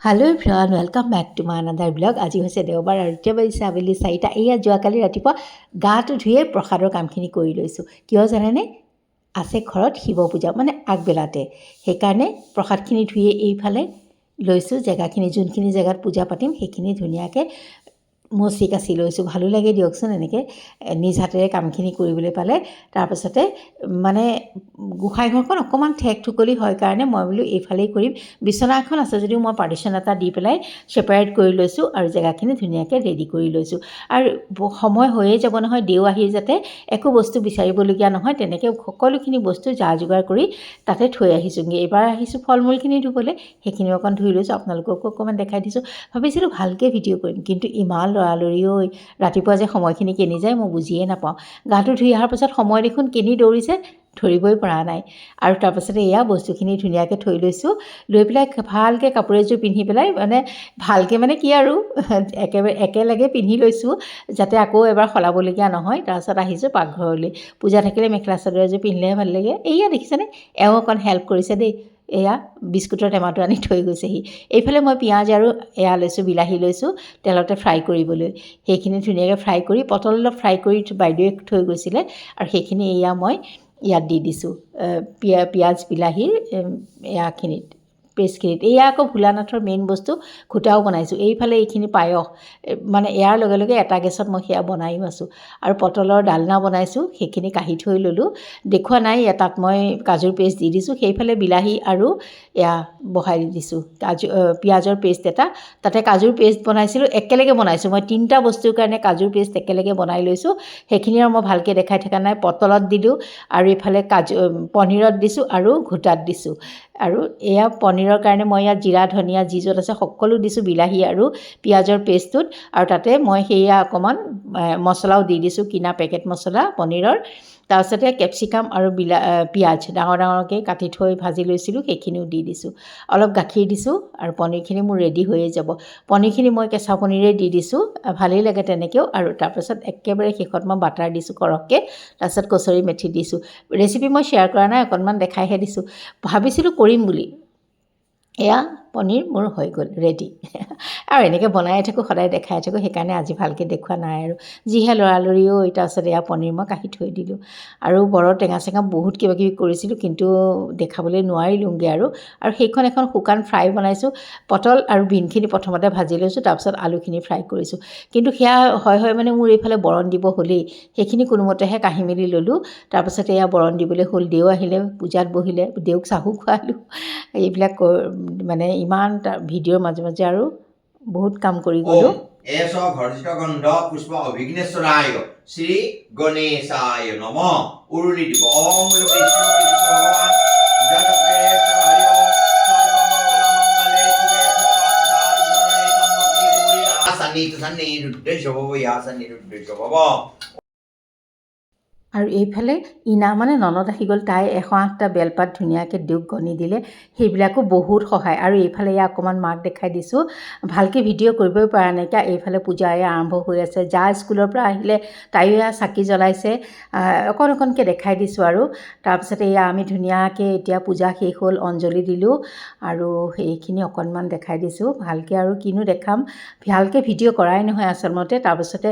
Hello' everyone, welcome back to my another blog. আজি হৈছে দেওবাৰ আৰু এতিয়া বাজিছে আবেলি 4টা। এয়া যোৱাকালি ৰাতিপুৱা গাটো ধুয়ে প্ৰসাদৰ কামখিনি কৰি লৈছোঁ। কিয় জানেনে? আছে ঘৰত শিৱ পূজা, মানে আগবেলাতে। সেইকাৰণে প্ৰসাদখিনি ধুয়ে এইফালে লৈছোঁ। জেগাখিনি যোনখিনি জেগাত পূজা পাতিম সেইখিনি ধুনীয়াকৈ মচি কাচি লৈছোঁ। ভালো লাগে দিয়কচোন এনেকৈ নিজ হাতেৰে কামখিনি কৰিবলৈ পালে। তাৰপাছতে মানে গোঁসাই ঘৰখন অকণমান ঠেক ঠুকলি হয় কাৰণে মই বোলো এইফালেই কৰিম। বিচনা এখন আছে যদিও মই পাৰ্টিশ্যন এটা দি পেলাই ছেপাৰেট কৰি লৈছোঁ আৰু জেগাখিনি ধুনীয়াকৈ ৰেডি কৰি লৈছোঁ। আৰু সময় হৈয়ে যাব নহয়, দেও আহি যাতে একো বস্তু বিচাৰিবলগীয়া নহয়, তেনেকৈ সকলোখিনি বস্তু যা যোগাৰ কৰি তাতে থৈ আহিছোঁগৈ। এইবাৰ আহিছোঁ ফল মূলখিনি ধুবলৈ, সেইখিনিও অকণ ধুই লৈছোঁ, আপোনালোককো অকণমান দেখাই দিছোঁ। ভাবিছিলোঁ ভালকৈ ভিডিঅ' কৰিম, কিন্তু ইমান লৰালৰি ঐ, ৰাতিপুৱা যে সময়খিনি কেনি যায় মই বুজিয়ে নাপাওঁ। গাটো ধুই অহাৰ পাছত সময় দেখোন কেনি দৌৰিছে ধৰিবই পৰা নাই। আৰু তাৰপাছতে এয়া বস্তুখিনি ধুনীয়াকৈ থৈ লৈছোঁ। লৈ পেলাই ভালকৈ কাপোৰ এযোৰ পিন্ধি পেলাই, মানে ভালকৈ মানে কি আৰু একেলগে পিন্ধি লৈছোঁ যাতে আকৌ এবাৰ সলাবলগীয়া নহয়। তাৰপাছত আহিছোঁ পাকঘৰলৈ। পূজা থাকিলে মেখেলা চাদৰ এযোৰ পিন্ধিলেহে ভাল লাগে। এয়া দেখিছেনে, এওঁ অকণ হেল্প কৰিছে দেই। এয়া বিস্কুটৰ টেমাটো আনি থৈ গৈছেহি। এইফালে মই পিঁয়াজ আৰু এয়া লৈছোঁ, বিলাহী লৈছোঁ তেলতে ফ্ৰাই কৰিবলৈ। সেইখিনি ধুনীয়াকৈ ফ্ৰাই কৰি, পটল অলপ ফ্ৰাই কৰি বাইদেৱে থৈ গৈছিলে আৰু সেইখিনি এয়া মই ইয়াত দি দিছোঁ, পিঁয়াজ বিলাহীৰ এয়াখিনিত, পেষ্টখিনিত। এয়া আকৌ ভোলানাথৰ মেইন বস্তু, ঘোটাও বনাইছোঁ। এইফালে এইখিনি পায়স, মানে ইয়াৰ লগে লগে এটা গেছত মই সেয়া বনায়ো আছোঁ। আৰু পটলৰ ডালনা বনাইছোঁ, সেইখিনি কাঢ়ি থৈ ল'লোঁ। দেখুওৱা নাই, তাত মই কাজুৰ পেষ্ট দি দিছোঁ। সেইফালে বিলাহী আৰু এয়া বহাই দিছোঁ, পিঁয়াজৰ পেষ্ট এটা, তাতে কাজুৰ পেষ্ট বনাইছিলোঁ। একেলগে বনাইছোঁ মই 3টা বস্তুৰ কাৰণে কাজুৰ পেষ্ট একেলগে বনাই লৈছোঁ। সেইখিনি আৰু মই ভালকৈ দেখাই থকা নাই। পটলত দিলোঁ আৰু এইফালে পনীৰত দিছোঁ আৰু ঘোটাত দিছোঁ। আৰু এয়া পনীৰৰ কাৰণে মই ইয়াত জিৰা ধনিয়া যি য'ত আছে সকলো দিছোঁ বিলাহী আৰু পিঁয়াজৰ পেষ্টটোত। আৰু তাতে মই সেয়া অকণমান মছলাও দি দিছোঁ, কিনা পেকেট মছলা পনীৰৰ। তাৰপিছতে কেপচিকাম আৰু পিঁয়াজ ডাঙৰ ডাঙৰকৈ কাটি থৈ ভাজি লৈছিলোঁ, সেইখিনিও দি দিছোঁ। অলপ গাখীৰ দিছোঁ আৰু পনীৰখিনি মোৰ ৰেডি হৈয়ে যাব। পনীৰখিনি মই কেঁচা পনীৰে দি দিছোঁ, ভালেই লাগে তেনেকৈও। আৰু তাৰপাছত একেবাৰে শেষত মই বাটাৰ দিছোঁ সৰহকৈ, তাৰপিছত কচুৰি মেথি দিছোঁ। ৰেচিপি মই শ্বেয়াৰ কৰা নাই, অকণমান দেখাইহে দিছোঁ। ভাবিছিলোঁ কৰিম বুলি। এয়া পনীৰ মোৰ হৈ গ'ল ৰেডি। আৰু এনেকৈ বনাই থাকোঁ, সদায় দেখাই থাকোঁ, সেইকাৰণে আজি ভালকৈ দেখুওৱা নাই আৰু। যিহে লৰালৰিও। তাৰপাছত এয়া পনীৰ মই কাঢ়ি থৈ দিলোঁ। আৰু বৰৰ টেঙা চেঙা বহুত কিবাকিবি কৰিছিলোঁ, কিন্তু দেখাবলৈ নোৱাৰিলোঁগৈ আৰু। সেইখন এখন শুকান ফ্ৰাই বনাইছোঁ। পটল আৰু বিনখিনি প্ৰথমতে ভাজি লৈছোঁ, তাৰপিছত আলুখিনি ফ্ৰাই কৰিছোঁ। কিন্তু সেয়া হয় মানে মোৰ এইফালে বৰণ দিব হ'লেই, সেইখিনি কোনোমতেহে কাঢ়ি মেলি ল'লোঁ। তাৰপাছতে এয়া বৰণ দিবলৈ হ'ল, দেও আহিলে, পূজাত বহিলে, দেউক চাহো খোৱালোঁ। এইবিলাক মানে ইমান ভিডিঅ'ৰ মাজে মাজে আৰু বহুত কাম কৰি গ'লোঁ। এষ ঘৰ্ষিত গন্ধ পুষ্প অভিঘ্নেশ্বৰায় শ্ৰী গণেশায় নমঃ। উৰুলি দিব ওম কৃষ্ণ কৃষ্ণ ভগৱান জগৎপ্ৰেষ্ঠ হৰি ওম সৰ্বমঙ্গলমঙ্গলে শিৱে সৰ্বাৰ্থসাধনে ত্ৰ্যম্বকে গৌৰী নাৰায়ণী আৰু এইফালে ইনা মানে ননদ আহি গ'ল, তাই 108টা বেলপাত ধুনীয়াকৈ দিওক গনি দিলে, সেইবিলাকো বহুত সহায়। আৰু এইফালে এয়া অকণমান মাক দেখাই দিছোঁ, ভালকৈ ভিডিঅ' কৰিবই পৰা নাইকিয়া। এইফালে পূজা এয়া আৰম্ভ হৈ আছে। যা স্কুলৰ পৰা আহিলে তাইও এয়া চাকি জ্বলাইছে, অকণ অকণকৈ দেখাই দিছোঁ আৰু। তাৰপিছতে এয়া আমি ধুনীয়াকৈ এতিয়া পূজা শেষ হ'ল, অঞ্জলি দিলোঁ আৰু সেইখিনি অকণমান দেখাই দিছোঁ ভালকৈ। আৰু কিনো দেখাম, ভালকৈ ভিডিঅ' কৰাই নহয় আচলতে। তাৰপিছতে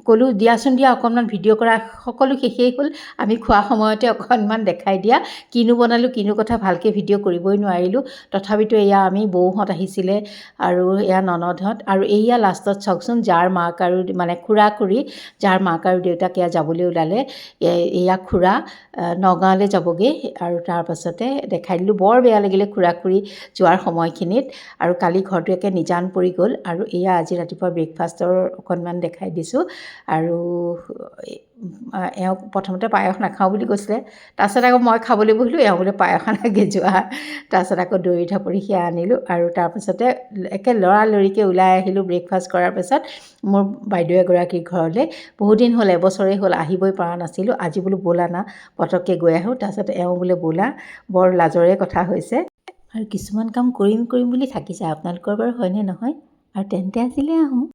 ক'লোঁ দিয়াচোন দিয়া, অকণমান ভিডিঅ' কৰা, সকলো শেষেই হ'ল। আমি খোৱা সময়তে অকণমান দেখাই দিয়া, কিনো বনালোঁ কিনো কথা ভালকৈ ভিডিঅ' কৰিবই নোৱাৰিলোঁ। তথাপিতো এয়া আমি বৌহঁত আহিছিলে আৰু এয়া ননদহঁত, আৰু এয়া লাষ্টত চাওকচোন, যাৰ মাক আৰু মানে খুৰা খুৰী, যাৰ মাক আৰু দেউতাক এয়া যাবলৈ ওলালে। এয়া খুৰা নগাঁৱলৈ যাবগৈ। আৰু তাৰপাছতে দেখাই দিলোঁ, বৰ বেয়া লাগিলে খুৰা খুৰী যোৱাৰ সময়খিনিত। আৰু কালি ঘৰটো একে নিজান পৰি গ'ল। আৰু এয়া আজি ৰাতিপুৱা ব্ৰেকফাষ্টৰ অকণমান দেখাই দিছোঁ। আৰু এওঁক প্ৰথমতে পায়স নাখাওঁ বুলি কৈছিলে, তাৰপাছত আকৌ মই খাবলৈ বহিলোঁ, এওঁ বোলে পায়স আনাগৈ যোৱা। তাৰপাছত আকৌ দৈ ঢাপৰি সেয়া আনিলোঁ। আৰু তাৰপাছতে একে লৰালৰিকৈ ওলাই আহিলোঁ ব্ৰেকফাষ্ট কৰাৰ পাছত মোৰ বাইদেউ এগৰাকীৰ ঘৰলৈ। বহুত দিন হ'ল, এবছৰেই হ'ল, আহিবই পৰা নাছিলোঁ। আজি বোলো ব'লা না পটককৈ গৈ আহোঁ। তাৰপাছত এওঁ বোলে ব'লা, বৰ লাজৰে কথা হৈছে। আৰু কিছুমান কাম কৰিম বুলি থাকি যায়, আপোনালোকৰ বাৰু হয়নে নহয়? আৰু তেন্তে আজিলৈ আহোঁ।